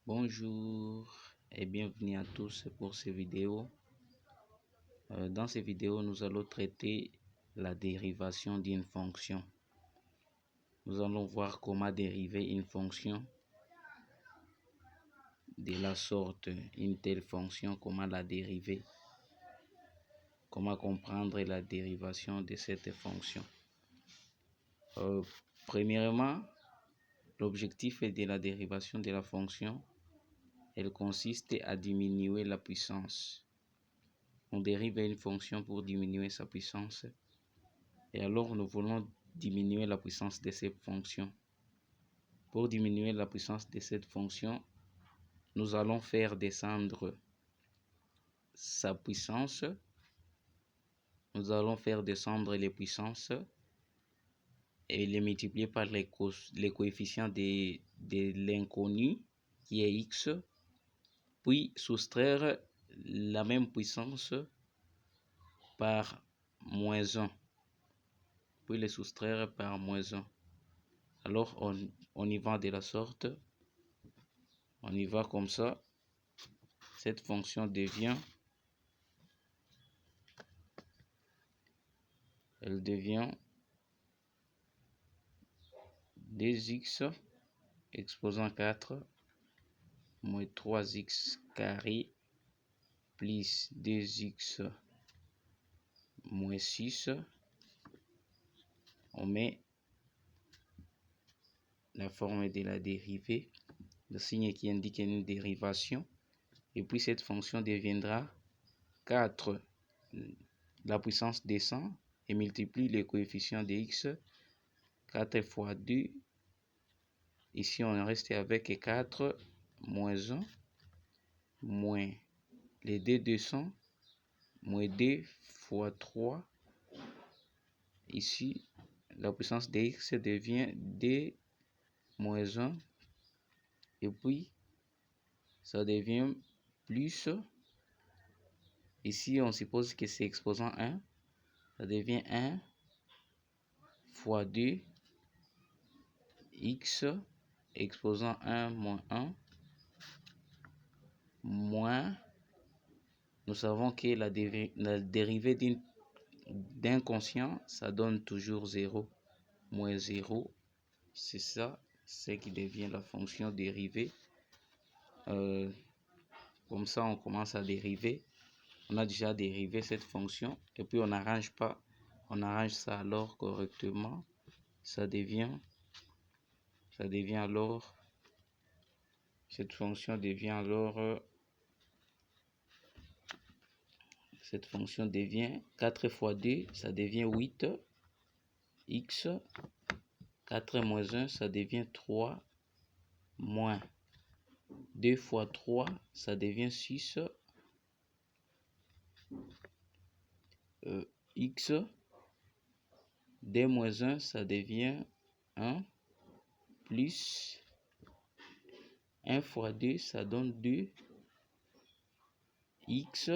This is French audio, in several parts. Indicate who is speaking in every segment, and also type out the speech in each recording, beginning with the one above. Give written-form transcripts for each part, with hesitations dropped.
Speaker 1: Bonjour et bienvenue à tous pour ces vidéos. Dans ces vidéos, nous allons traiter la dérivation d'une fonction. Nous allons voir comment dériver une fonction de la sorte, une telle fonction, comment la dériver, comment comprendre la dérivation de cette fonction. Premièrement, l'objectif de la dérivation de la fonction, elle consiste à diminuer la puissance. On dérive une fonction pour diminuer sa puissance. Et alors, nous voulons diminuer la puissance de cette fonction. Pour diminuer la puissance de cette fonction, nous allons faire descendre sa puissance. Nous allons faire descendre les puissances et les multiplier par les coefficients de l'inconnu qui est x, puis soustraire la même puissance par moins 1, puis les soustraire par moins 1. Alors on y va de la sorte, on y va comme ça. Cette fonction devient, elle devient 2x exposant 4 moins 3x carré plus 2x moins 6. On met la forme de la dérivée, le signe qui indique une dérivation, et puis cette fonction deviendra 4. La puissance descend et multiplie les coefficients de x. 4 fois 2, ici on reste avec 4 moins 1 moins les deux descendent, moins 2 fois 3. Ici la puissance de x devient 2 moins 1, et puis ça devient plus, ici on suppose que c'est exposant 1, ça devient 1 fois 2 x exposant 1 moins 1 moins, nous savons que la dérivée d'un constant, ça donne toujours 0, moins 0, c'est ça, c'est qui devient la fonction dérivée. Comme ça on commence à dériver. On a déjà dérivé cette fonction et puis on arrange ça alors correctement. Ça devient alors, cette fonction devient alors, cette fonction devient 4 fois 2, ça devient 8 x, 4 moins 1, ça devient 3, moins 2 fois 3, ça devient 6, x, 2 moins 1, ça devient 1, plus 1 fois 2, ça donne 2, x,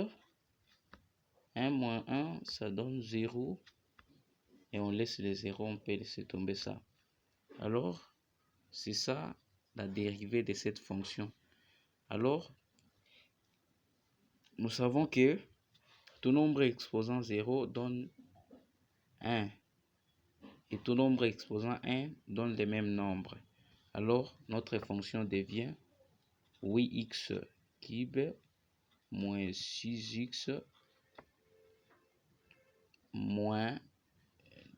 Speaker 1: 1 moins 1, ça donne 0, et on laisse les 0, on peut laisser tomber ça. Alors, c'est ça la dérivée de cette fonction. Alors, nous savons que tout nombre exposant 0 donne 1, et tout nombre exposant 1 donne les mêmes nombres. Alors, notre fonction devient 8x cube moins 6x moins,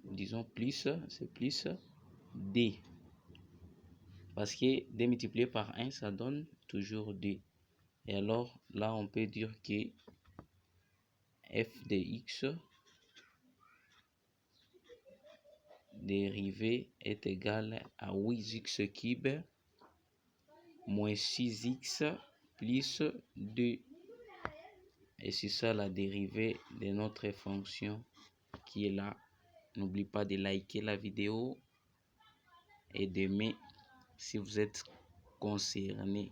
Speaker 1: disons plus, c'est plus d. Parce que d multiplié par 1, ça donne toujours d. Et alors, là, on peut dire que f de x dérivé est égal à 8x cube moins 6x plus 2. Et c'est ça la dérivée de notre fonction qui est là. N'oublie pas de liker la vidéo et d'aimer si vous êtes concerné.